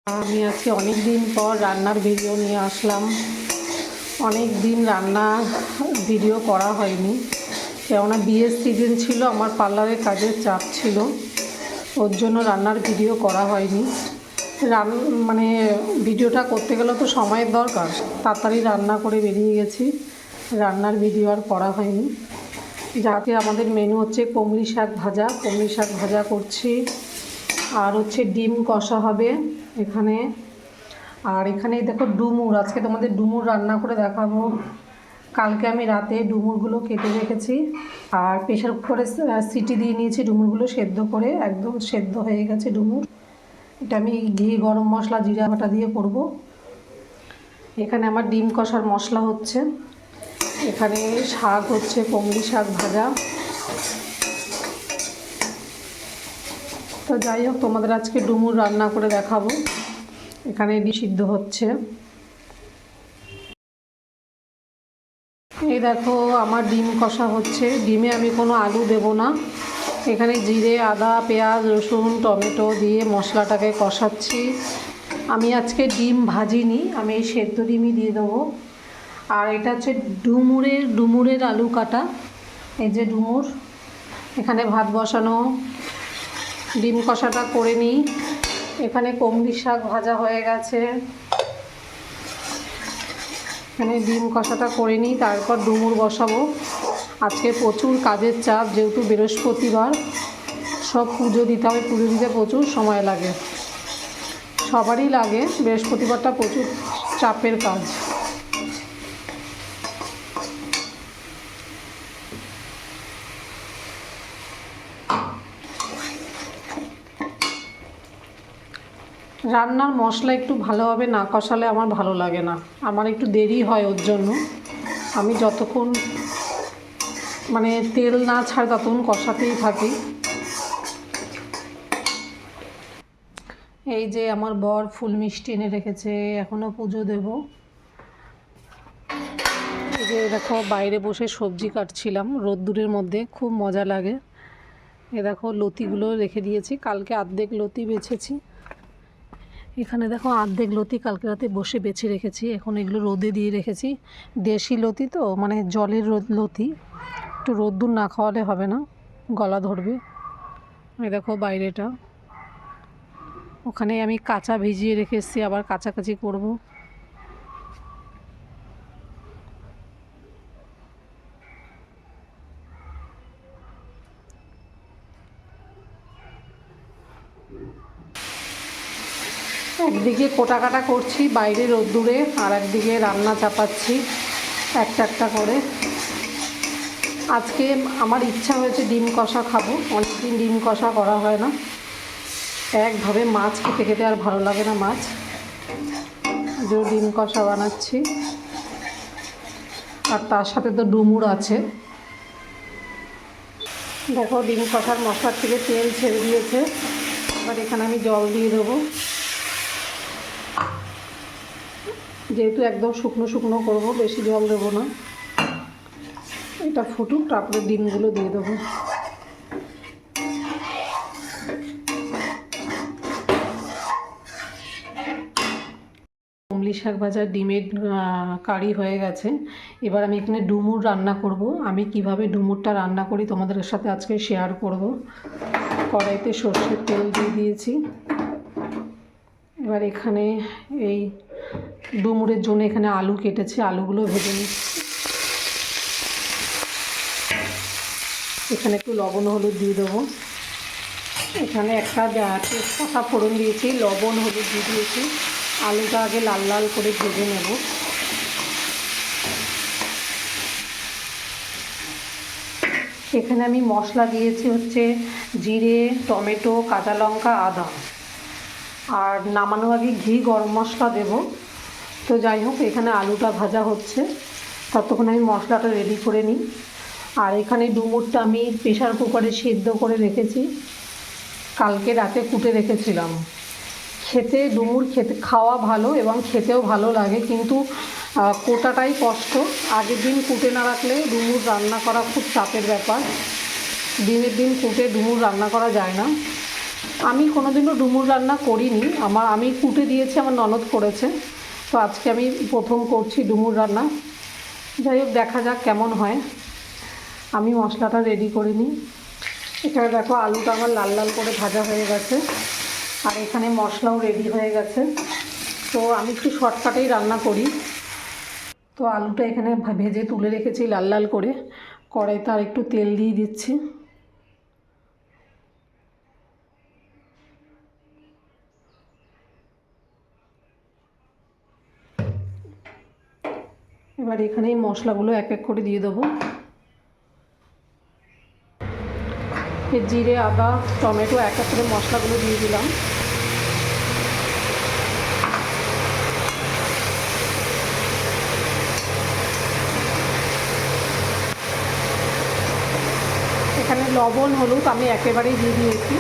আমি আজকে অনেক দিন পর রান্নার ভিডিও নিয়ে আসলাম। অনেক দিন রান্নার ভিডিও করা হয়নি, কেননা বিয়ের সিজন ছিল, আমার পার্লারের কাজের চাপ ছিল, ওর জন্য রান্নার ভিডিও করা হয়নি। মানে ভিডিওটা করতে গেলে তো সময়ের দরকার, তাড়াতাড়ি রান্না করে বেরিয়ে গেছি, রান্নার ভিডিও আর করা হয়নি। যাতে আমাদের মেনু হচ্ছে কমলি শাক ভাজা করছি, আর হচ্ছে ডিম কষা হবে এখানে। আর এখানে দেখো ডুমুর, আজকে তোমাদের ডুমুর রান্না করে দেখাবো। কালকে আমি রাতে ডুমুরগুলো কেটে রেখেছি আর প্রেশার কুকারে সিটি দিয়ে নিয়েছি, ডুমুরগুলো সেদ্ধ করে একদম সেদ্ধ হয়ে গেছে ডুমুর। এটা আমি ঘি, গরম মশলা, জিরা বাটা দিয়ে করব। এখানে আমার ডিম কষার মশলা হচ্ছে, এখানে শাক হচ্ছে কমলি শাক ভাজা। তো যাই হোক, তোমাদের আজকে ডুমুর রান্না করে দেখাবো। এখানে ডিম সিদ্ধ হচ্ছে। এই দেখো আমার ডিম কষা হচ্ছে, ডিমে আমি কোনো আলু দেব না। এখানে জিরে, আদা, পেঁয়াজ, রসুন, টমেটো দিয়ে মশলাটাকে কষাচ্ছি। আমি আজকে ডিম ভাজিনি, আমি এই সেদ্ধ ডিমই দিয়ে দেবো। আর এটা হচ্ছে ডুমুরের আলু কাটা, এই যে ডুমুর। এখানে ভাত বসানো, ডিম কষাটা করে নিই। এখানে কমলি শাক ভাজা হয়ে গেছে, এখানে ডিম কষাটা করে নিই, তারপর ডুমুর বসাবো। আজকে প্রচুর কাজের চাপ, যেহেতু বৃহস্পতিবার, সব পুজো দিতে হবে, পুজো দিতে প্রচুর সময় লাগে, সবারই লাগে। বৃহস্পতিবারটা প্রচুর চাপের কাজ। রান্নার মশলা একটু ভালোভাবে না কষালে আমার ভালো লাগে না, আমার একটু দেরি হয় ওর জন্য। আমি যতক্ষণ মানে তেল না ছাড়ে ততক্ষণ কষাতেই থাকি। এই যে আমার বর ফুল মিষ্টি এনে রেখেছে, এখনও পুজো দেব। এই যে দেখো বাইরে বসে সবজি কাটছিলাম রোদ্দুরের মধ্যে, খুব মজা লাগে। এ দেখো লতিগুলো রেখে দিয়েছি, কালকে অর্ধেক লতি বেছেছি। এখানে দেখো অর্ধেক লতি কালকে রাতে বসে বেছে রেখেছি, এখন এগুলো রোদে দিয়ে রেখেছি। দেশি লতি তো, মানে জলের লতি, একটু রোদ্দুর না খাওয়ালে হবে না, গলা ধরবে। এই দেখো বাইরেটা, ওখানে আমি কাঁচা ভিজিয়ে রেখে এসেছি, আবার কাচাকাচি করব। একদিকে কোটা কাটা করছি বাইরে রোদ্দুরে, আর একদিকে রান্না চাপাচ্ছি একটা একটা করে। আজকে আমার ইচ্ছা হয়েছে ডিম কষা খাবো, অনেকদিন ডিম কষা করা হয় না। একভাবে মাছ খেতে খেতে আর ভালো লাগে না মাছ, যে ডিম কষা বানাচ্ছি। আর তার সাথে তো ডুমুর আছে। দেখো ডিম কষার মশলার থেকে তেল ছেড়ে দিয়েছে, এবার এখানে আমি জল দিয়ে দেবো। যেহেতু একদম শুকনো শুকনো করবো, বেশি জল দেবো না। এটা ফুটুক, তারপরে ডিমগুলো দিয়ে দেবো। কমলি শাক ভাজা ডিমের কারি হয়ে গেছে। এবার আমি এখানে ডুমুর রান্না করব। আমি কিভাবে ডুমুরটা রান্না করি তোমাদের সাথে আজকে শেয়ার করব। কড়াইতে সর্ষের তেল দিয়ে দিয়েছি। এবার এখানে এই ডুমুরের জন্য এখানে আলু কেটেছি, আলুগুলো ভেজে নিচ্ছি। এখানে একটু লবণ হলুদ দিয়ে দেবো। এখানে একটা তেজপাতা ফোড়ন দিয়েছি, লবণ হলুদ দিয়ে দিয়েছি। আলুটা আগে লাল লাল করে ভেজে নেব। এখানে আমি মশলা দিয়েছি হচ্ছে জিরে, টমেটো, কাঁচা লঙ্কা, আদা, আর নামানোর আগে ঘি, গরম মশলা দেব। তো যাই হোক, এখানে আলুটা ভাজা হচ্ছে, ততক্ষণ আমি মশলাটা রেডি করে নিই। আর এখানে ডুমুরটা আমি প্রেশার কুকারে সিদ্ধ করে রেখেছি, কালকে রাতে কুটে রেখেছিলাম। ডুমুর খেতে খাওয়া ভালো এবং খেতেও ভালো লাগে, কিন্তু কোটাটাই কষ্ট। আগের দিন কুটে না রাখলে ডুমুর রান্না করা খুব চাপের ব্যাপার। দিনের দিন কুটে ডুমুর রান্না করা যায় না। আমি কোনোদিনও ডুমুর রান্না করিনি, আমি কুটে দিয়েছি, আমার ননদ করেছে। তো আজকে আমি প্রথম করছি ডুমুর রান্না। যাই হোক, দেখা যাক কেমন হয়। আমি মশলাটা রেডি করে নিই। এখানে দেখো আলুটা আমার লাল লাল করে ভাজা হয়ে গেছে, আর এখানে মশলাও রেডি হয়ে গেছে। তো আমি একটু শর্টকাটেই রান্না করি। তো আলুটা এখানে ভেজে তুলে রেখেছি লাল লাল করে। কড়াইতে আর একটু তেল দিয়ে দিচ্ছি। এবার এখানে এই মশলাগুলো এক এক করে দিয়ে দেবো। জিরে, আদা, টমেটো এক এক করে মশলাগুলো দিয়ে দিলাম। এখানে লবণ, হলুদ আমি একেবারেই দিয়ে দিয়েছি।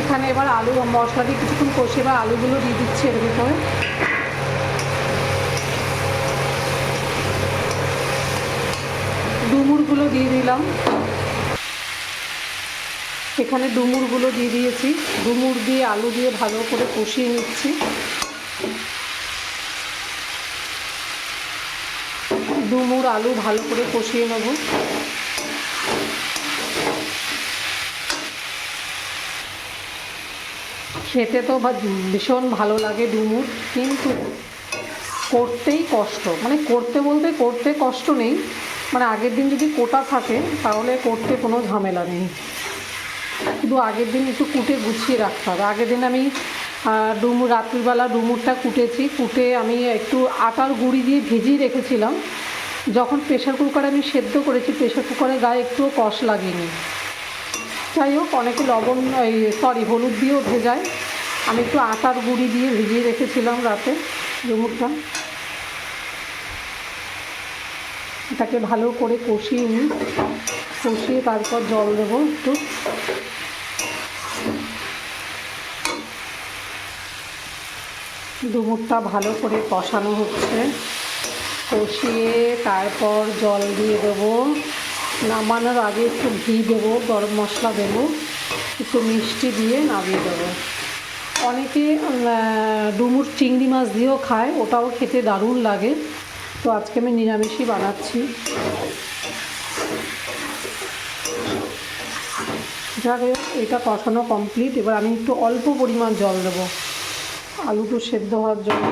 এখানে এবার আলু মশলা দিয়ে কিছুক্ষণ কষে এবার আলুগুলো দিয়ে দিচ্ছি এর ভিতরে। ডুমুরগুলো দিয়ে দিলাম। এখানে ডুমুরগুলো দিয়ে দিয়েছি। ডুমুর দিয়ে আলু দিয়ে ভালো করে কষিয়ে নিচ্ছি। ডুমুর আলু ভালো করে কষিয়ে নেব। খেতে তো ভীষণ ভালো লাগে ডুমুর, কিন্তু করতেই কষ্ট। মানে করতে বলতে করতে কষ্ট নেই, মানে আগের দিন যদি কোটা থাকে তাহলে করতে কোনো ঝামেলা নেই। শুধু আগের দিন একটু কুটে গুছিয়ে রাখতে হবে। আগের দিন আমি রাত্রিবেলা ডুমুরটা কুটেছি। কুটে আমি একটু আটার গুঁড়ি দিয়ে ভিজিয়ে রেখেছিলাম। যখন প্রেশার কুকারে আমি সেদ্ধ করেছি, প্রেশার কুকারে গায়ে একটুও কষ লাগেনি। যাই হোক, অনেকে হলুদ দিয়েও ভেজায়। আমি একটু আটার গুঁড়ি দিয়ে ভিজিয়ে রেখেছিলাম রাতে ডুমুরটা। এটাকে ভালো করে কষিয়ে নিই। কষিয়ে তারপর জল দেবো একটু। ডুমুরটা ভালো করে কষানো হচ্ছে। কষিয়ে তারপর জল দিয়ে দেবো। নামানোর আগে একটু ঘি দেবো, গরম মশলা দেবো, একটু মিষ্টি দিয়ে নামিয়ে দেবো। অনেকে ডুমুর চিংড়ি মাছ দিয়েও খায়, ওটাও খেতে দারুণ লাগে। তো আজকে আমি নিরামিষই বানাচ্ছি। যাক, এটা কষানো কমপ্লিট। এবার আমি একটু অল্প পরিমাণ জল দেবো আলুটো সেদ্ধ হওয়ার জন্য।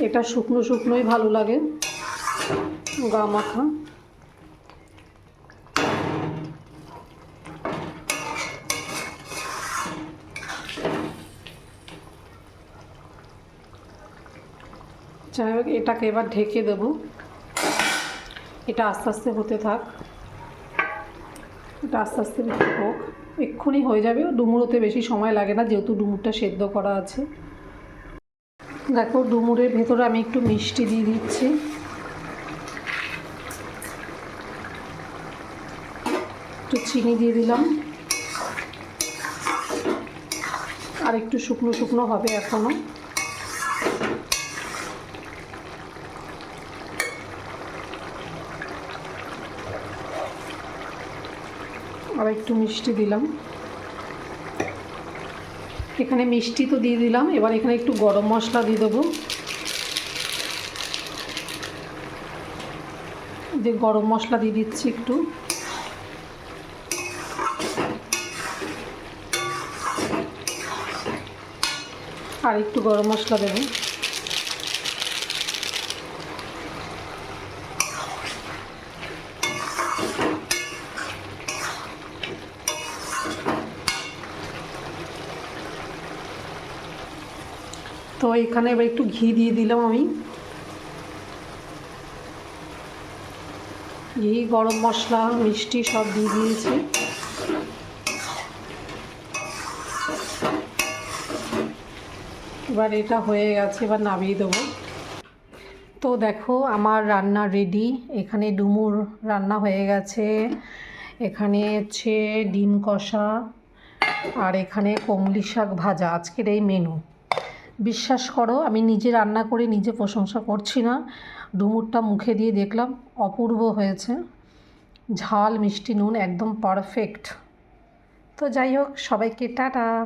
এটা শুকনো শুকনোই ভালো লাগে, গা মাখা। যাই হোক, এটাকে এবার ঢেকে দেবো। এটা আস্তে আস্তে হতে থাক। এটা আস্তে আস্তে হোক, এক্ষুনি হয়ে যাবে। ডুমুরোতে বেশি সময় লাগে না, যেহেতু ডুমুরটা সেদ্ধ করা আছে। দেখো, ডুমুরের ভেতরে আমি একটু মিষ্টি দিয়ে দিচ্ছি। একটু চিনি দিয়ে দিলাম। আর একটু শুকনো শুকনো হবে এখনো। আর একটু মিষ্টি দিলাম। এখানে মিষ্টি তো দিয়ে দিলাম। এবার এখানে একটু গরম মশলা দিয়ে দেবো। যে গরম মশলা দিয়ে দিচ্ছি একটু। আর একটু গরম মশলা দেবো। তো এখানে এবার একটু ঘি দিয়ে দিলাম আমি। ঘি, গরম মশলা, মিষ্টি সব দিয়ে দিয়েছি। এবার এটা হয়ে গেছে, এবার নামিয়ে দেবো। তো দেখো, আমার রান্না রেডি। এখানে ডুমুর রান্না হয়ে গেছে। এখানে হচ্ছে ডিম কষা, আর এখানে কমলি শাক ভাজা। আজকের এই মেনু। বিশ্বাস করো, আমি নিজে রান্না করে নিজে প্রশংসা করছি না। ডুমুরটা মুখে দিয়ে দেখলাম, অপূর্ব হয়েছে। ঝাল মিষ্টি নুন একদম পারফেক্ট। তো যাই হোক, সবাইকে টাটা।